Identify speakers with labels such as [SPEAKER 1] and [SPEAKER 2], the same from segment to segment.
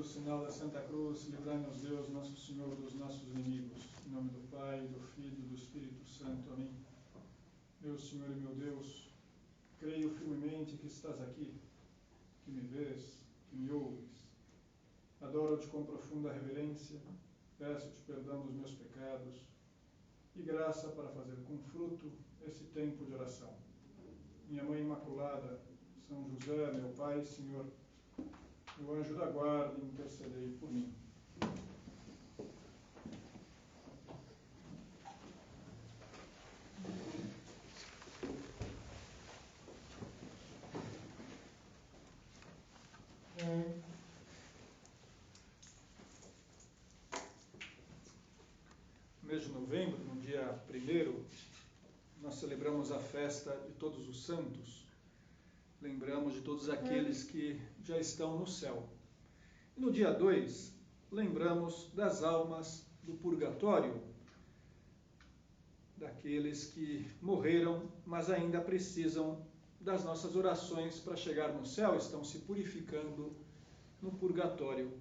[SPEAKER 1] pelo sinal da Santa Cruz, livrai-nos Deus, nosso Senhor, dos nossos inimigos. Em nome do Pai, do Filho e do Espírito Santo. Amém. Meu Senhor e meu Deus, creio firmemente que estás aqui, que me vês, que me ouves. Adoro-te com profunda reverência, peço-te perdão dos meus pecados e graça para fazer com fruto esse tempo de oração. Minha Mãe Imaculada, São José, meu Pai, Senhor, meu anjo da guarda, intercedei por mim. No mês de novembro, no dia 1º, nós celebramos a festa de todos os santos. Lembramos de todos aqueles que já estão no céu. E no dia 2, lembramos das almas do purgatório, daqueles que morreram, mas ainda precisam das nossas orações para chegar no céu, estão se purificando no purgatório.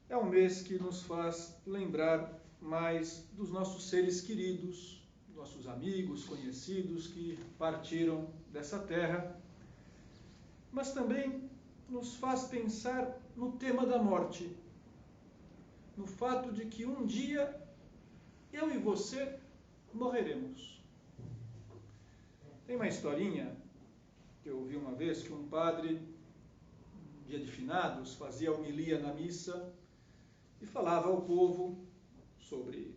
[SPEAKER 1] É um mês que nos faz lembrar mais dos nossos seres queridos, nossos amigos, conhecidos que partiram dessa terra, mas também nos faz pensar no tema da morte, no fato de que um dia eu e você morreremos. Tem uma historinha que eu ouvi uma vez, que um padre, dia de finados, fazia homilia na missa e falava ao povo sobre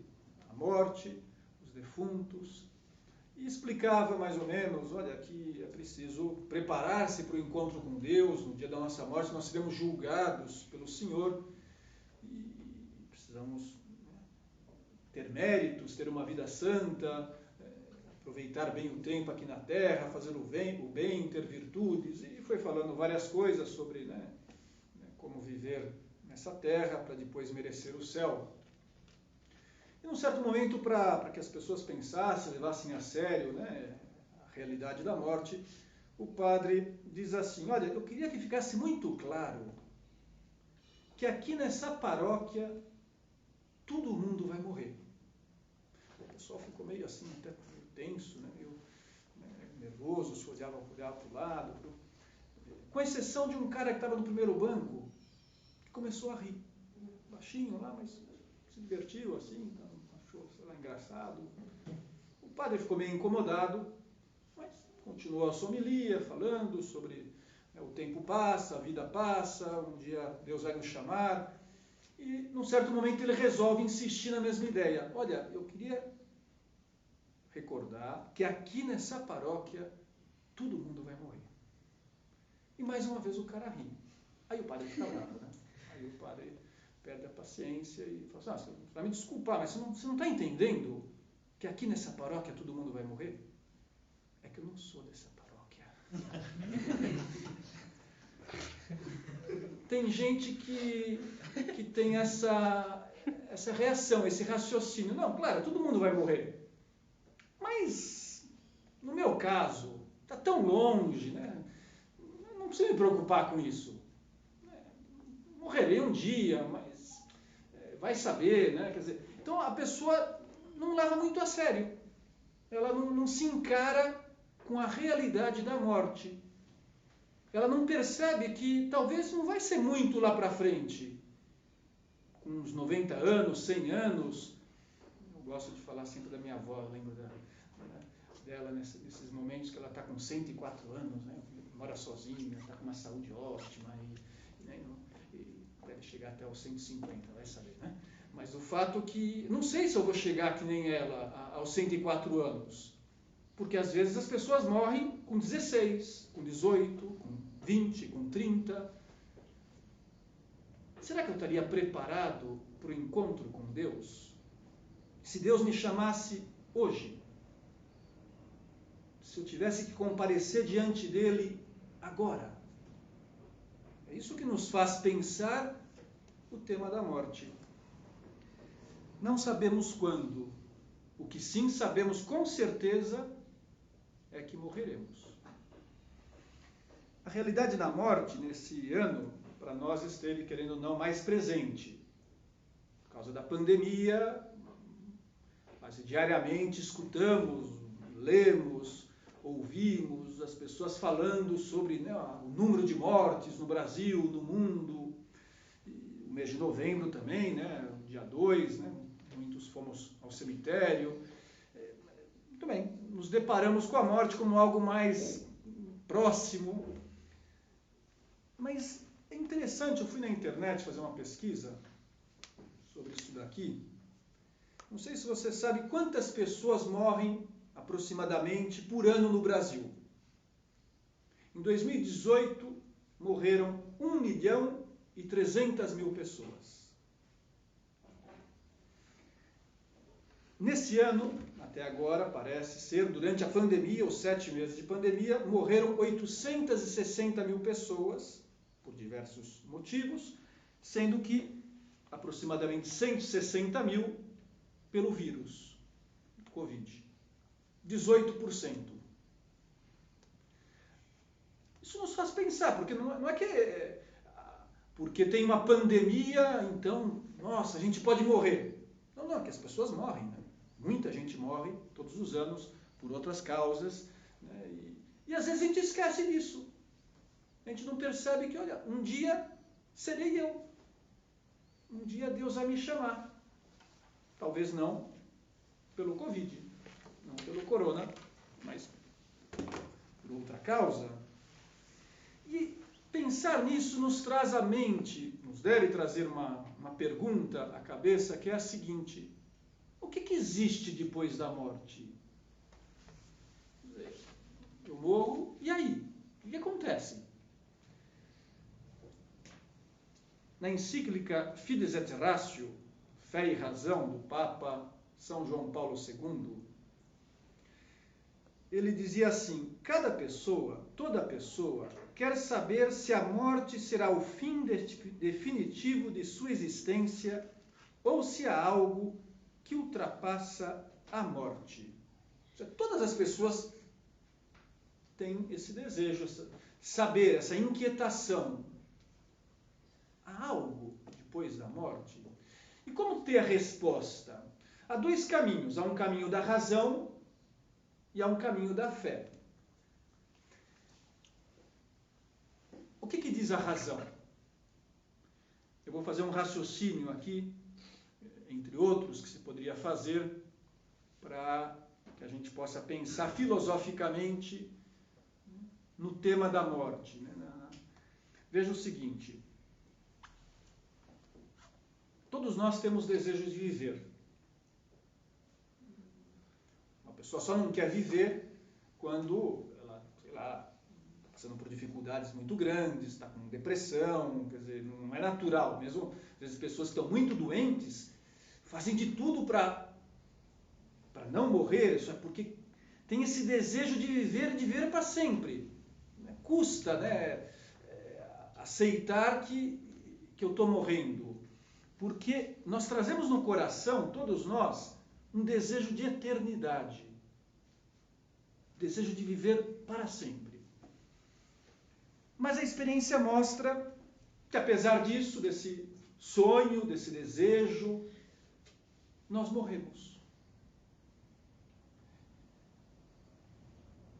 [SPEAKER 1] a morte, os defuntos, e explicava mais ou menos, olha, que é preciso preparar-se para o encontro com Deus, no dia da nossa morte nós seremos julgados pelo Senhor, e precisamos ter méritos, ter uma vida santa, aproveitar bem o tempo aqui na terra, fazer o bem, ter virtudes, e foi falando várias coisas sobre como viver nessa terra para depois merecer o céu. E num certo momento, para que as pessoas pensassem, levassem a sério a realidade da morte, o padre diz assim, olha, eu queria que ficasse muito claro que aqui nessa paróquia todo mundo vai morrer. O pessoal ficou meio assim, até meio tenso, meio nervoso, se olhava para o lado, com exceção de um cara que estava no primeiro banco, que começou a rir, baixinho lá, mas se divertiu assim, achou, sei lá, engraçado. O padre ficou meio incomodado, mas continuou a sua homilia, falando sobre o tempo passa, a vida passa, um dia Deus vai nos chamar, e num certo momento ele resolve insistir na mesma ideia. Olha, eu queria recordar que aqui nessa paróquia todo mundo vai morrer. E mais uma vez o cara ri. Aí o padre fica bravo, Aí o padre perde a paciência e fala assim, você vai me desculpar, mas você não está entendendo que aqui nessa paróquia todo mundo vai morrer? É que eu não sou dessa paróquia. Tem gente que tem essa reação, esse raciocínio. Não, claro, todo mundo vai morrer. Mas, no meu caso, está tão longe, não precisa me preocupar com isso. Morrerei um dia, mas vai saber, Quer dizer, então a pessoa não leva muito a sério. Ela não se encara com a realidade da morte. Ela não percebe que talvez não vai ser muito lá para frente. Com uns 90 anos, 100 anos. Eu gosto de falar sempre da minha avó, eu lembro dela nesses momentos que ela está com 104 anos, mora sozinha, está com uma saúde ótima e deve chegar até os 150, vai saber, Mas o fato que, não sei se eu vou chegar que nem ela aos 104 anos, porque às vezes as pessoas morrem com 16, com 18, com 20, com 30. Será que eu estaria preparado para o encontro com Deus? Se Deus me chamasse hoje, se eu tivesse que comparecer diante dele agora. É isso que nos faz pensar o tema da morte. Não sabemos quando. O que sim sabemos com certeza é que morreremos. A realidade da morte nesse ano para nós esteve, querendo ou não, mais presente. Por causa da pandemia, quase diariamente escutamos, lemos, ouvimos as pessoas falando sobre, né, o número de mortes no Brasil, no mundo. E o mês de novembro também, né, dia 2, né, muitos fomos ao cemitério. Muito bem, nos deparamos com a morte como algo mais próximo. Mas é interessante, eu fui na internet fazer uma pesquisa sobre isso daqui. Não sei se você sabe quantas pessoas morrem aproximadamente por ano no Brasil. Em 2018, morreram 1.300.000 pessoas. Nesse ano, até agora, parece ser, durante a pandemia, os 7 meses de pandemia, morreram 860.000 pessoas, por diversos motivos, sendo que aproximadamente 160.000 pelo vírus, Covid. 18%. Isso nos faz pensar, porque não é que porque tem uma pandemia, então, nossa, a gente pode morrer. Não, é que as pessoas morrem, né? Muita gente morre todos os anos por outras causas, né? E às vezes a gente esquece disso. A gente não percebe que, olha, um dia serei eu. Um dia Deus vai me chamar. Talvez não pelo Covid, não pelo corona, mas por outra causa. E pensar nisso nos traz à mente, nos deve trazer uma pergunta à cabeça, que é a seguinte: o que existe depois da morte? Eu morro, e aí? O que acontece? Na encíclica Fides et Ratio, Fé e Razão, do Papa São João Paulo II, ele dizia assim: cada pessoa, toda pessoa, quer saber se a morte será o fim definitivo de sua existência ou se há algo que ultrapassa a morte. Todas as pessoas têm esse desejo, saber, essa inquietação. Há algo depois da morte? E como ter a resposta? Há 2 caminhos. Há um caminho da razão e há um caminho da fé. O que diz a razão? Eu vou fazer um raciocínio aqui, entre outros, que se poderia fazer para que a gente possa pensar filosoficamente no tema da morte. Veja o seguinte: todos nós temos desejos de viver. Uma pessoa só não quer viver quando ela, sei lá, está passando por dificuldades muito grandes, está com depressão, quer dizer, não é natural. Mesmo, às vezes, pessoas que estão muito doentes fazem de tudo para não morrer, isso é porque tem esse desejo de viver para sempre. Custa, né, aceitar que eu estou morrendo. Porque nós trazemos no coração, todos nós, um desejo de eternidade. Desejo de viver para sempre. Mas a experiência mostra que, apesar disso, desse sonho, desse desejo, nós morremos.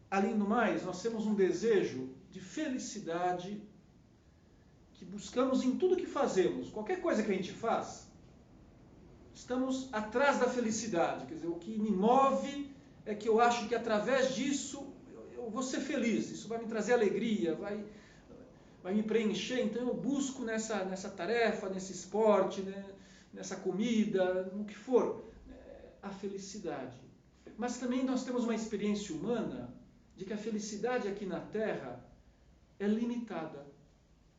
[SPEAKER 1] Além do mais, nós temos um desejo de felicidade que buscamos em tudo que fazemos. Qualquer coisa que a gente faz, estamos atrás da felicidade. Quer dizer, o que me move é que eu acho que através disso eu vou ser feliz. Isso vai me trazer alegria, vai me preencher. Então eu busco nessa tarefa, nesse esporte, né, nessa comida, no que for, a felicidade. Mas também nós temos uma experiência humana de que a felicidade aqui na Terra é limitada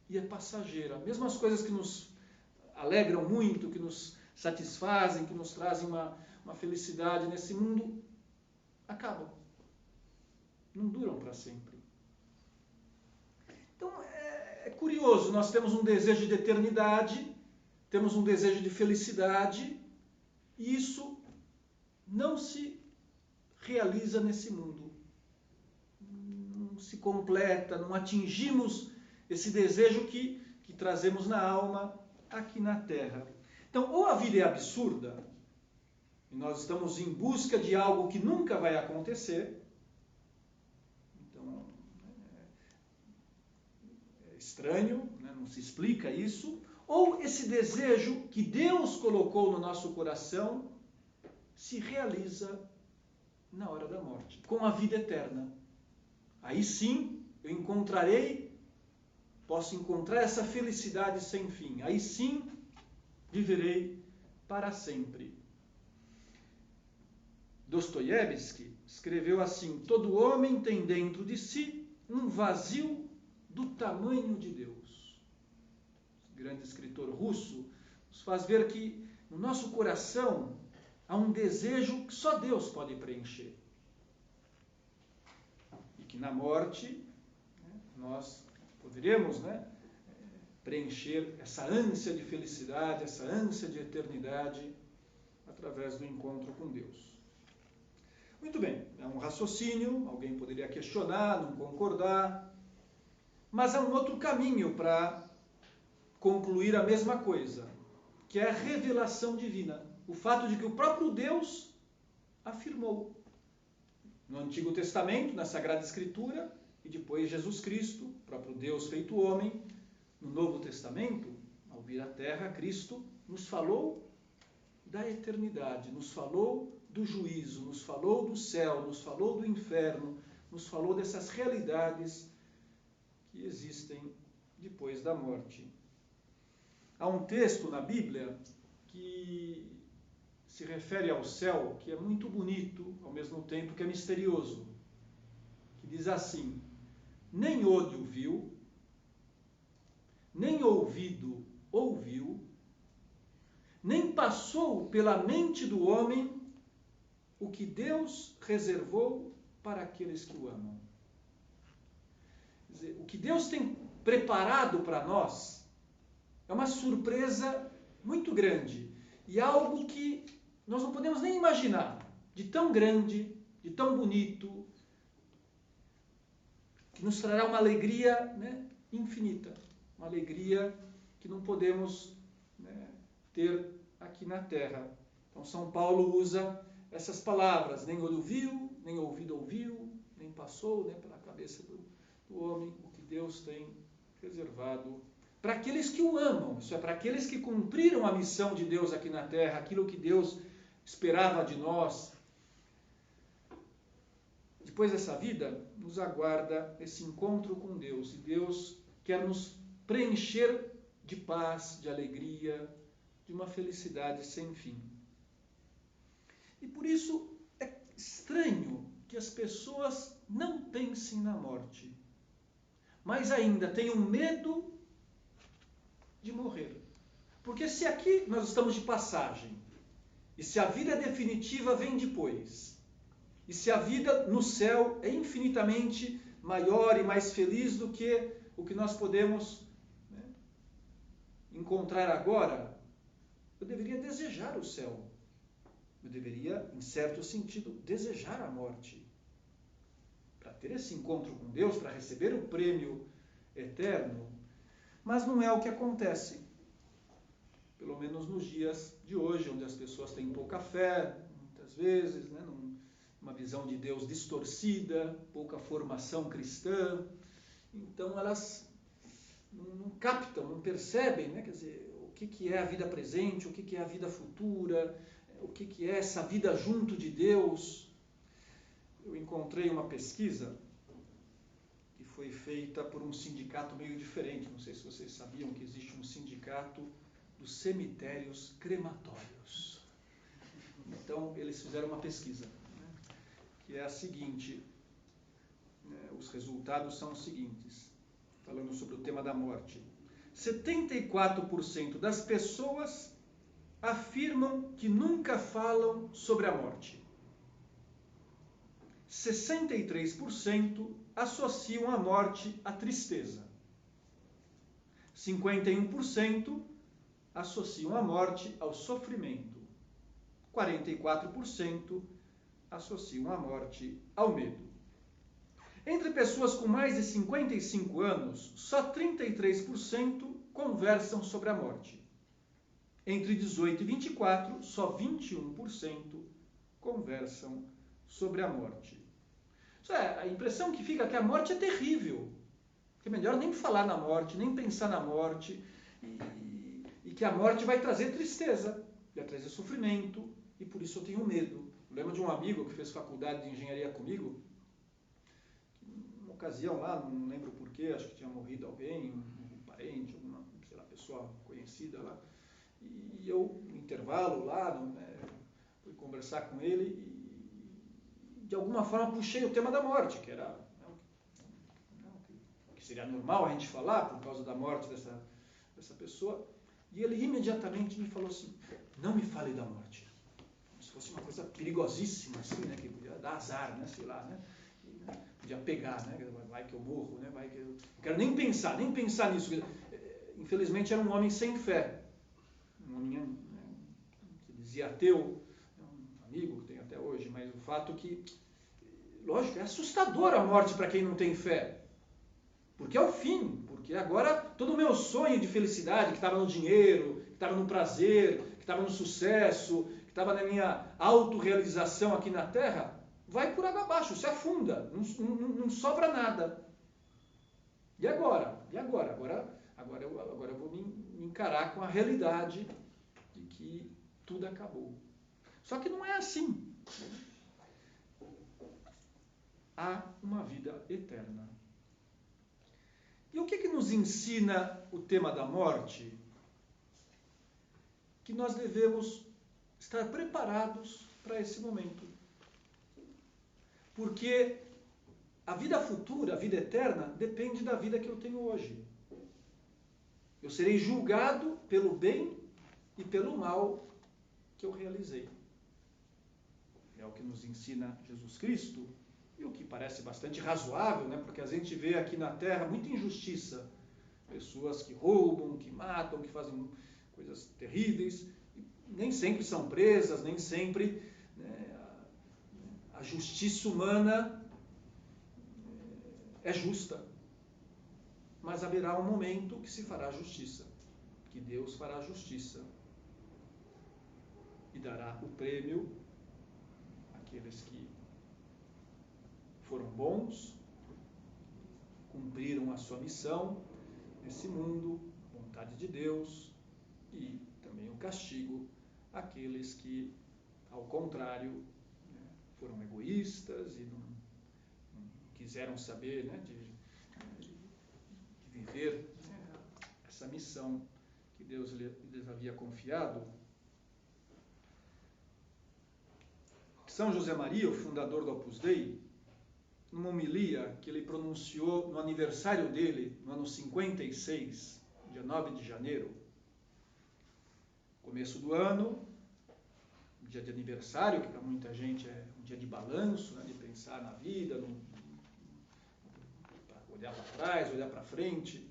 [SPEAKER 1] e é passageira. Mesmo as coisas que nos alegram muito, que nos satisfazem, que nos trazem uma felicidade nesse mundo, acabam. Não duram para sempre. Então é curioso, nós temos um desejo de eternidade, temos um desejo de felicidade, e isso não se realiza nesse mundo. Não se completa, não atingimos esse desejo que que trazemos na alma aqui na terra. Então, ou a vida é absurda, e nós estamos em busca de algo que nunca vai acontecer, então é estranho, né? Não se explica isso, ou esse desejo que Deus colocou no nosso coração se realiza na hora da morte, com a vida eterna. Aí sim, posso encontrar essa felicidade sem fim. Aí sim, viverei para sempre. Dostoiévski escreveu assim: todo homem tem dentro de si um vazio do tamanho de Deus. Esse grande escritor russo nos faz ver que no nosso coração há um desejo que só Deus pode preencher. E que na morte nós poderemos, preencher essa ânsia de felicidade, essa ânsia de eternidade através do encontro com Deus. Muito bem, é um raciocínio, alguém poderia questionar, não concordar, mas há um outro caminho para concluir a mesma coisa, que é a revelação divina. O fato de que o próprio Deus afirmou no Antigo Testamento, na Sagrada Escritura, e depois Jesus Cristo, o próprio Deus feito homem, no Novo Testamento, ao vir à Terra, Cristo nos falou da eternidade, nos falou do juízo, nos falou do céu, nos falou do inferno, nos falou dessas realidades que existem depois da morte. Há um texto na Bíblia que se refere ao céu, que é muito bonito, ao mesmo tempo que é misterioso, que diz assim: nem olho viu, nem ouvido ouviu, nem passou pela mente do homem o que Deus reservou para aqueles que o amam. Quer dizer, o que Deus tem preparado para nós é uma surpresa muito grande e algo que nós não podemos nem imaginar, de tão grande, de tão bonito, que nos trará uma alegria, infinita, uma alegria que não podemos, ter aqui na Terra. Então São Paulo usa essas palavras: nem olho viu, nem ouvido ouviu, nem passou pela cabeça do homem o que Deus tem reservado para aqueles que o amam. Isso é, para aqueles que cumpriram a missão de Deus aqui na Terra, aquilo que Deus esperava de nós. Depois dessa vida, nos aguarda esse encontro com Deus, e Deus quer nos preencher de paz, de alegria, de uma felicidade sem fim. E por isso é estranho que as pessoas não pensem na morte, mas ainda tenham medo de morrer. Porque se aqui nós estamos de passagem, e se a vida definitiva vem depois, e se a vida no céu é infinitamente maior e mais feliz do que o que nós podemos encontrar agora, eu deveria desejar o céu. Eu deveria, em certo sentido, desejar a morte. Para ter esse encontro com Deus, para receber o prêmio eterno. Mas não é o que acontece. Pelo menos nos dias de hoje, onde as pessoas têm pouca fé, muitas vezes, uma visão de Deus distorcida, pouca formação cristã. Então elas não captam, não percebem, quer dizer, o que é a vida presente, o que é a vida futura, o que é essa vida junto de Deus. Eu encontrei uma pesquisa que foi feita por um sindicato meio diferente. Não sei se vocês sabiam que existe um sindicato dos cemitérios crematórios. Então, eles fizeram uma pesquisa, que é a seguinte, os resultados são os seguintes, falando sobre o tema da morte. 74% das pessoas afirmam que nunca falam sobre a morte. 63% associam a morte à tristeza. 51% associam a morte ao sofrimento. 44% associam a morte ao medo. Entre pessoas com mais de 55 anos, só 33% conversam sobre a morte. Entre 18 e 24, só 21% conversam sobre a morte. Isso é, a impressão que fica é que a morte é terrível. Que é melhor nem falar na morte, nem pensar na morte, e que a morte vai trazer tristeza, vai trazer sofrimento, e por isso eu tenho medo. Eu lembro de um amigo que fez faculdade de engenharia comigo, uma ocasião lá, não lembro porquê, acho que tinha morrido alguém, um parente, alguma, sei lá, pessoa conhecida lá, e eu, no intervalo lá, fui conversar com ele e de alguma forma puxei o tema da morte, que era que seria normal a gente falar por causa da morte dessa pessoa, e ele imediatamente me falou assim, não me fale da morte, como se fosse uma coisa perigosíssima, assim, né, que podia dar azar, né, sei lá, né, podia pegar, né, vai que eu morro, né, vai que eu... Não quero nem pensar nisso. Infelizmente era um homem sem fé, um homem, né, que dizia ateu, um amigo que tem até hoje, mas o fato que, lógico, é assustador a morte para quem não tem fé, porque é o fim, porque agora todo o meu sonho de felicidade, que estava no dinheiro, que estava no prazer, que estava no sucesso, que estava na minha autorrealização aqui na Terra, vai por água abaixo, se afunda, não sobra nada. E agora? Agora eu vou me encarar com a realidade de que tudo acabou. Só que não é assim. Há uma vida eterna. E o que nos ensina o tema da morte? Que nós devemos estar preparados para esse momento. Porque a vida futura, a vida eterna, depende da vida que eu tenho hoje. Eu serei julgado pelo bem e pelo mal que eu realizei. É o que nos ensina Jesus Cristo, e o que parece bastante razoável, né? Porque a gente vê aqui na Terra muita injustiça. Pessoas que roubam, que matam, que fazem coisas terríveis, nem sempre são presas, nem sempre, né, a justiça humana é justa. Mas haverá um momento que se fará justiça, que Deus fará justiça e dará o prêmio àqueles que foram bons, cumpriram a sua missão nesse mundo, a vontade de Deus, e também o castigo àqueles que, ao contrário, foram egoístas e não quiseram saber, né, de viver, né, essa missão que Deus lhes havia confiado. São José Maria, o fundador do Opus Dei, numa homilia que ele pronunciou no aniversário dele, no ano 56, dia 9 de janeiro, começo do ano, dia de aniversário, que para muita gente é um dia de balanço, né, de pensar na vida, olhar para trás, olhar para frente.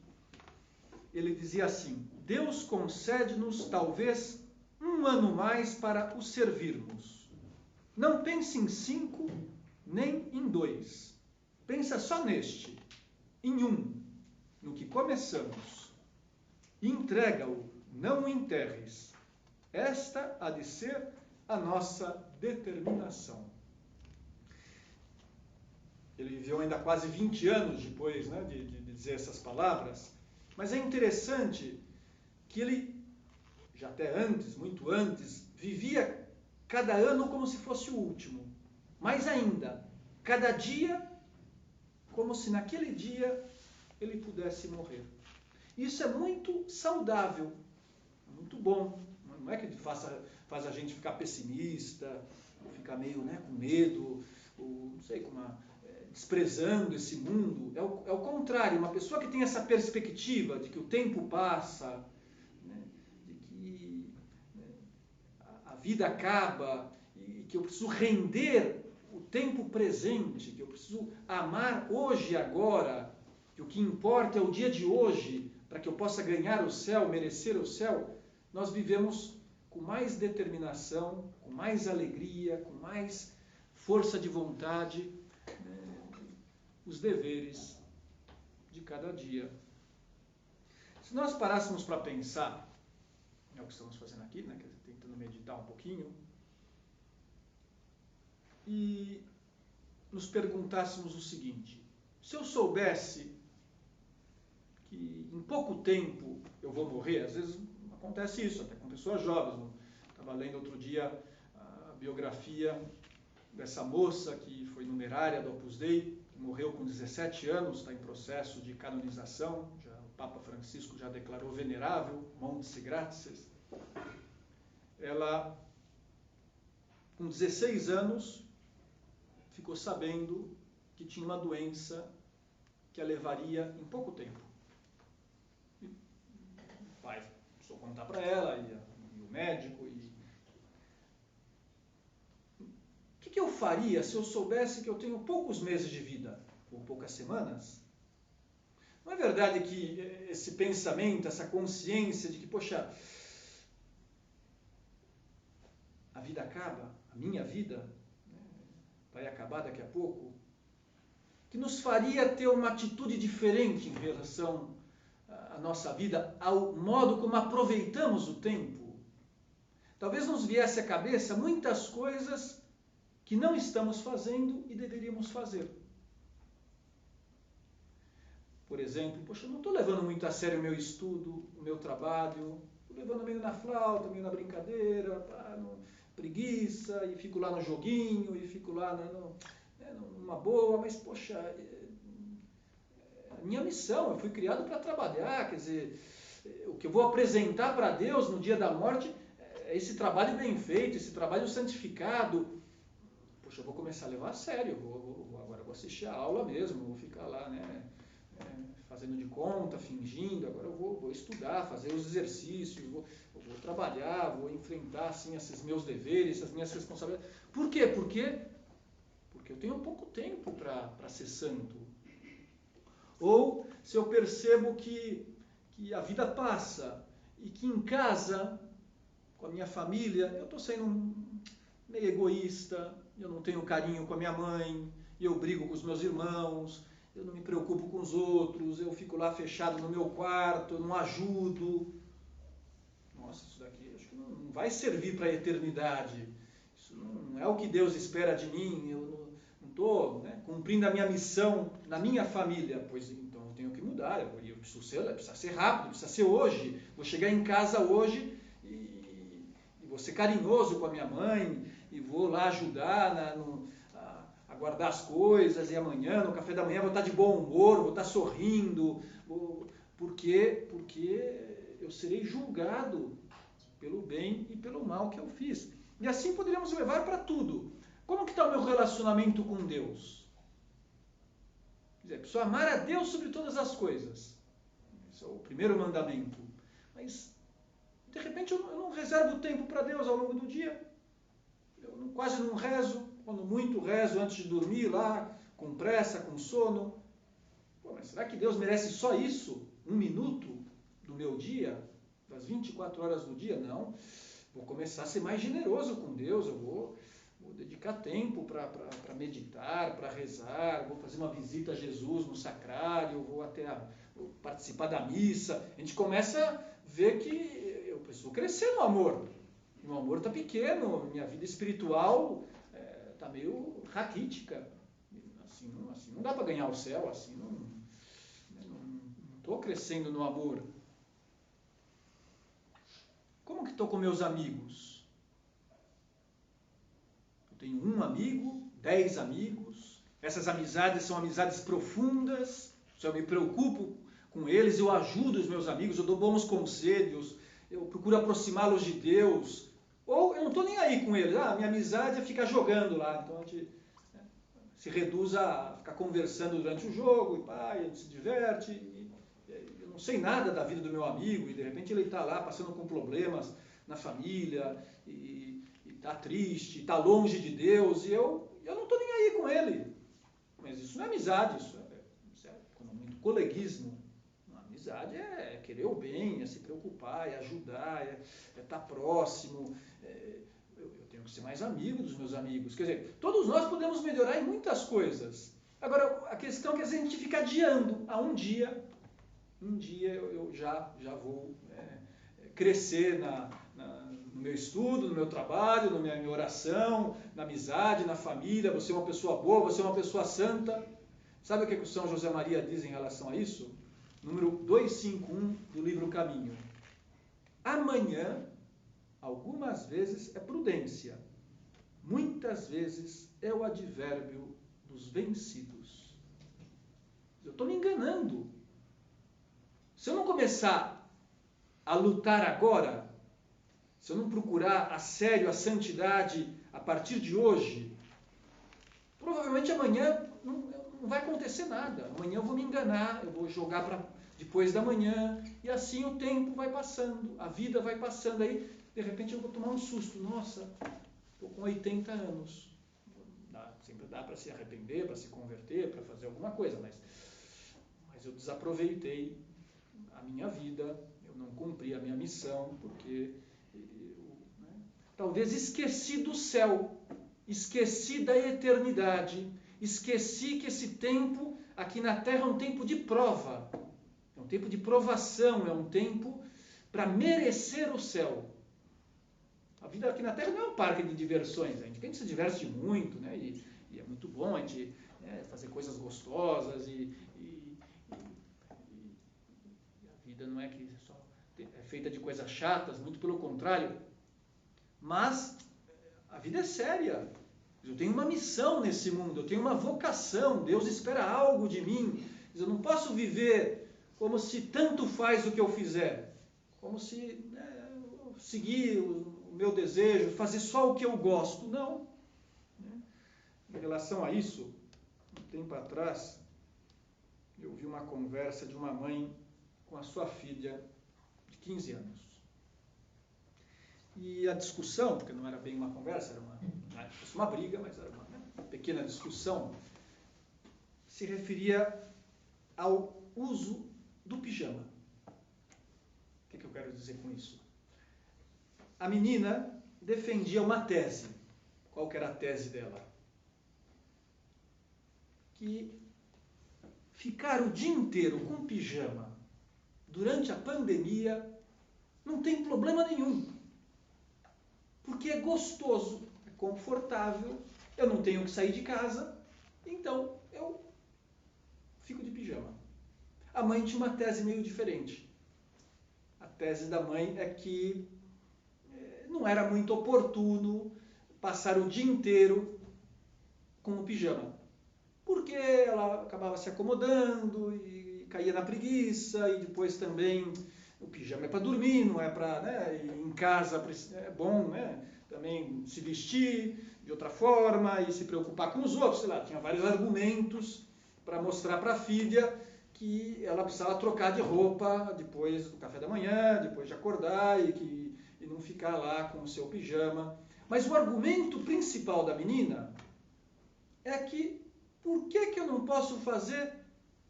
[SPEAKER 1] Ele dizia assim: Deus concede-nos talvez um ano mais para o servirmos. Não pense em 5, nem em 2. Pensa só neste, em um, no que começamos. Entrega-o, não o enterres. Esta há de ser a nossa determinação. Ele viveu ainda quase 20 anos depois, né, de dizer essas palavras, mas é interessante que ele, já até antes, muito antes, vivia cada ano como se fosse o último. Mais ainda, cada dia como se naquele dia ele pudesse morrer. Isso é muito saudável, muito bom. Não é que faz a gente ficar pessimista, ficar meio, né, com medo, ou, não sei, desprezando esse mundo. É o contrário, uma pessoa que tem essa perspectiva de que o tempo passa, né, de que, né, a vida acaba e que eu preciso render o tempo presente, que eu preciso amar hoje e agora, que o que importa é o dia de hoje, para que eu possa ganhar o céu, merecer o céu. Nós vivemos com mais determinação, com mais alegria, com mais força de vontade, os deveres de cada dia. Se nós parássemos para pensar, é o que estamos fazendo aqui, né, tentando meditar um pouquinho, e nos perguntássemos o seguinte: se eu soubesse que em pouco tempo eu vou morrer, às vezes acontece isso, até com pessoas jovens. Estava lendo outro dia a biografia dessa moça que foi numerária do Opus Dei, que morreu com 17 anos, está em processo de canonização, o Papa Francisco já declarou venerável, Monte Gratias. Ela, com 16 anos, ficou sabendo que tinha uma doença que a levaria em pouco tempo. E o pai precisou contar para ela, e o médico. O que eu faria se eu soubesse que eu tenho poucos meses de vida, ou poucas semanas? Não é verdade que esse pensamento, essa consciência de que, poxa, a vida acaba, a minha vida vai acabar daqui a pouco, que nos faria ter uma atitude diferente em relação à nossa vida, ao modo como aproveitamos o tempo? Talvez nos viesse à cabeça muitas coisas que não estamos fazendo e deveríamos fazer. Por exemplo, poxa, eu não estou levando muito a sério o meu estudo, o meu trabalho, estou levando meio na flauta, meio na brincadeira, preguiça, e fico lá no joguinho, e fico lá numa boa, mas, poxa, a minha missão, eu fui criado para trabalhar, quer dizer, o que eu vou apresentar para Deus no dia da morte é esse trabalho bem feito, esse trabalho santificado. Poxa, eu vou começar a levar a sério, agora eu vou assistir a aula mesmo, vou ficar lá, né, fazendo de conta, fingindo, agora eu vou estudar, fazer os exercícios, eu vou trabalhar, vou enfrentar assim, esses meus deveres, essas minhas responsabilidades. Por quê? Porque eu tenho pouco tempo para ser santo. Ou se eu percebo que a vida passa e que em casa, com a minha família, eu estou sendo meio egoísta, eu não tenho carinho com a minha mãe, eu brigo com os meus irmãos, eu não me preocupo com os outros, eu fico lá fechado no meu quarto, eu não ajudo. Nossa, isso daqui acho que não vai servir para a eternidade. Isso não é o que Deus espera de mim, eu não estou cumprindo a minha missão na minha família. Pois então eu tenho que mudar, precisa ser rápido, precisa ser hoje. Vou chegar em casa hoje e vou ser carinhoso com a minha mãe, e vou lá ajudar a guardar as coisas, e amanhã, no café da manhã, vou estar de bom humor, vou estar sorrindo, porque eu serei julgado pelo bem e pelo mal que eu fiz. E assim poderíamos levar para tudo. Como que está o meu relacionamento com Deus? Quer dizer, preciso amar a Deus sobre todas as coisas. Esse é o primeiro mandamento. Mas, de repente, eu não reservo tempo para Deus ao longo do dia. Eu quase não rezo, quando muito rezo antes de dormir lá, com pressa, com sono. Pô, mas será que Deus merece só isso? 1 minuto do meu dia? Das 24 horas do dia? Não. Vou começar a ser mais generoso com Deus, eu vou dedicar tempo para meditar, para rezar, vou fazer uma visita a Jesus no sacrário, vou participar da missa. A gente começa a ver que eu preciso crescer no amor. Meu amor está pequeno, minha vida espiritual está meio raquítica. Assim não dá para ganhar o céu, assim não estou crescendo no amor. Como que estou com meus amigos? Eu tenho 1 amigo, 10 amigos, essas amizades são amizades profundas, se eu me preocupo com eles, eu ajudo os meus amigos, eu dou bons conselhos, eu procuro aproximá-los de Deus, ou eu não estou nem aí com eles, minha amizade é ficar jogando lá, então a gente se reduz a ficar conversando durante o jogo, a gente se diverte, eu não sei nada da vida do meu amigo, e de repente ele está lá passando com problemas na família, e está triste, está longe de Deus, e eu não estou nem aí com ele. Mas isso não é amizade, isso é muito coleguismo. Amizade é querer o bem, é se preocupar, é ajudar, é estar próximo. Eu tenho que ser mais amigo dos meus amigos. Quer dizer, todos nós podemos melhorar em muitas coisas. Agora, a questão é que a gente fica adiando. Um dia eu já vou crescer no meu estudo, no meu trabalho, na minha oração, na amizade, na família, vou ser uma pessoa boa, vou ser uma pessoa santa. Sabe o que o São José Maria diz em relação a isso? Número 251 do livro Caminho. Amanhã, algumas vezes, é prudência. Muitas vezes é o advérbio dos vencidos. Eu estou me enganando. Se eu não começar a lutar agora, se eu não procurar a sério a santidade a partir de hoje, provavelmente amanhã não vai acontecer nada. Amanhã eu vou me enganar, eu vou jogar para depois da manhã, e assim o tempo vai passando, a vida vai passando. Aí, de repente, eu vou tomar um susto. Nossa, estou com 80 anos. Sempre dá para se arrepender, para se converter, para fazer alguma coisa, mas eu desaproveitei a minha vida, eu não cumpri a minha missão, porque talvez esqueci do céu, esqueci da eternidade, esqueci que esse tempo aqui na Terra é um tempo de prova, é um tempo de provação, é um tempo para merecer o céu. A vida aqui na Terra não é um parque de diversões, a gente se diverte muito, né? E é muito bom a gente fazer coisas gostosas e a vida não é que só é feita de coisas chatas, muito pelo contrário. Mas a vida é séria. Eu tenho uma missão nesse mundo, eu tenho uma vocação, Deus espera algo de mim. Eu não posso viver como se tanto faz o que eu fizer, como se seguir o meu desejo, fazer só o que eu gosto. Não. Em relação a isso, um tempo atrás, eu vi uma conversa de uma mãe com a sua filha de 15 anos. E a discussão, porque não era bem uma conversa, era uma briga, mas era uma pequena discussão, se referia ao uso do pijama. O que eu quero dizer com isso? A menina defendia uma tese. Qual que era a tese dela? Que ficar o dia inteiro com pijama durante a pandemia não tem problema nenhum. Porque é gostoso, é confortável, eu não tenho que sair de casa, então eu fico de pijama. A mãe tinha uma tese meio diferente. A tese da mãe é que não era muito oportuno passar o dia inteiro com o pijama. Porque ela acabava se acomodando e caía na preguiça, e depois também o pijama é para dormir, não é para, em casa é bom, também se vestir de outra forma e se preocupar com os outros, sei lá, tinha vários argumentos para mostrar para a filha que ela precisava trocar de roupa depois do café da manhã, depois de acordar e não ficar lá com o seu pijama. Mas o argumento principal da menina é que por que eu não posso fazer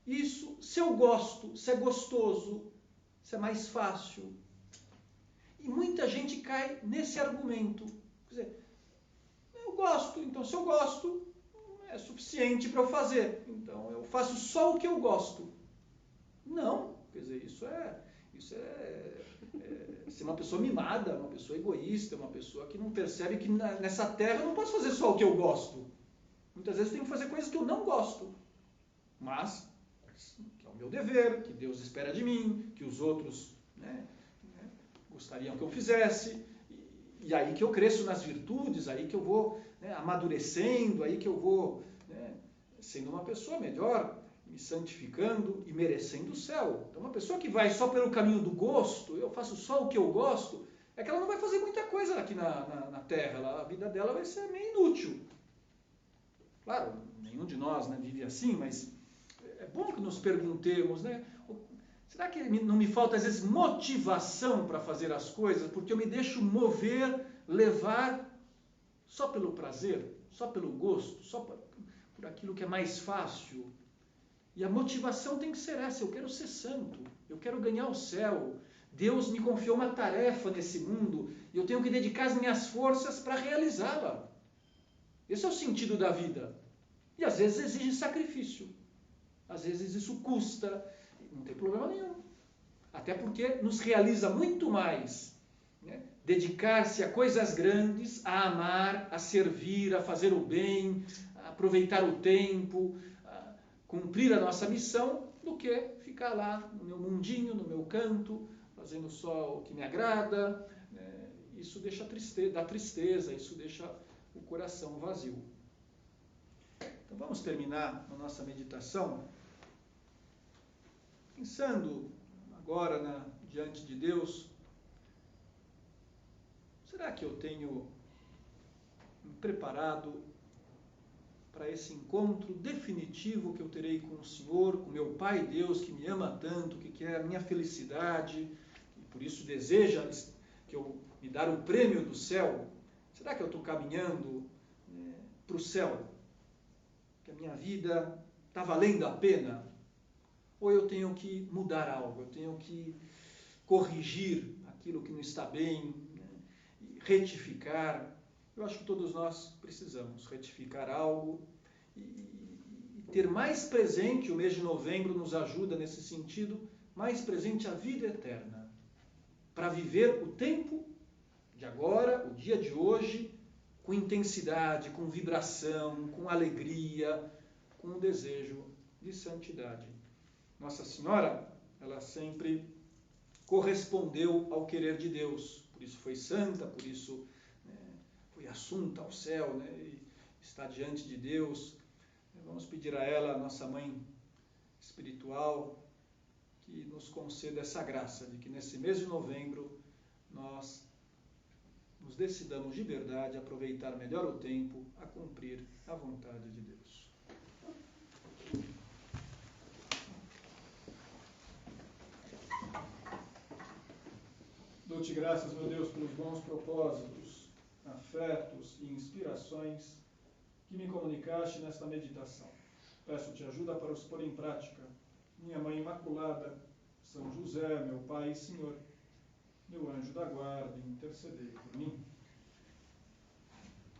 [SPEAKER 1] isso se eu gosto, se é gostoso, se é mais fácil? E muita gente cai nesse argumento. Quer dizer, eu gosto, então se eu gosto, é suficiente para eu fazer. Então eu faço só o que eu gosto. Não, quer dizer, isso é ser uma pessoa mimada, uma pessoa egoísta, uma pessoa que não percebe que nessa terra eu não posso fazer só o que eu gosto. Muitas vezes eu tenho que fazer coisas que eu não gosto, mas que é o meu dever, que Deus espera de mim, que os outros gostariam que eu fizesse, e aí que eu cresço nas virtudes, aí que eu vou amadurecendo, aí que eu vou sendo uma pessoa melhor, me santificando e merecendo o céu. Então, uma pessoa que vai só pelo caminho do gosto, eu faço só o que eu gosto, é que ela não vai fazer muita coisa aqui na Terra, a vida dela vai ser meio inútil. Claro, nenhum de nós vive assim, mas é bom que nos perguntemos, será que não me falta às vezes motivação para fazer as coisas, porque eu me deixo mover, levar só pelo prazer, só pelo gosto, só por aquilo que é mais fácil? E a motivação tem que ser essa: eu quero ser santo, eu quero ganhar o céu, Deus me confiou uma tarefa nesse mundo e eu tenho que dedicar as minhas forças para realizá-la. Esse é o sentido da vida. E às vezes exige sacrifício. Às vezes isso custa. Não tem problema nenhum. Até porque nos realiza muito mais, né? Dedicar-se a coisas grandes, a amar, a servir, a fazer o bem, a aproveitar o tempo, a cumprir a nossa missão, do que ficar lá no meu mundinho, no meu canto, fazendo só o que me agrada. Né? Isso dá tristeza, isso deixa o coração vazio. Então vamos terminar a nossa meditação pensando agora diante de Deus. Será que eu tenho me preparado para esse encontro definitivo que eu terei com o Senhor, com meu Pai Deus, que me ama tanto, que quer a minha felicidade, e por isso deseja que eu me dar o prêmio do céu? Será que eu estou caminhando para o céu? Que a minha vida está valendo a pena? Ou eu tenho que mudar algo, eu tenho que corrigir aquilo que não está bem, né? Retificar. Eu acho que todos nós precisamos retificar algo e ter mais presente, o mês de novembro nos ajuda nesse sentido, mais presente a vida eterna, para viver o tempo de agora, o dia de hoje, com intensidade, com vibração, com alegria, com o desejo de santidade. Nossa Senhora, ela sempre correspondeu ao querer de Deus, por isso foi santa, por isso foi assunta ao céu, né, e está diante de Deus. Vamos pedir a ela, a nossa mãe espiritual, que nos conceda essa graça de que nesse mês de novembro nós nos decidamos de verdade a aproveitar melhor o tempo, a cumprir a vontade de Deus. Dou-te graças, meu Deus, pelos bons propósitos, afetos e inspirações que me comunicaste nesta meditação. Peço-te ajuda para os pôr em prática. Minha Mãe Imaculada, São José, meu Pai e Senhor, meu anjo da guarda, intercedei por mim.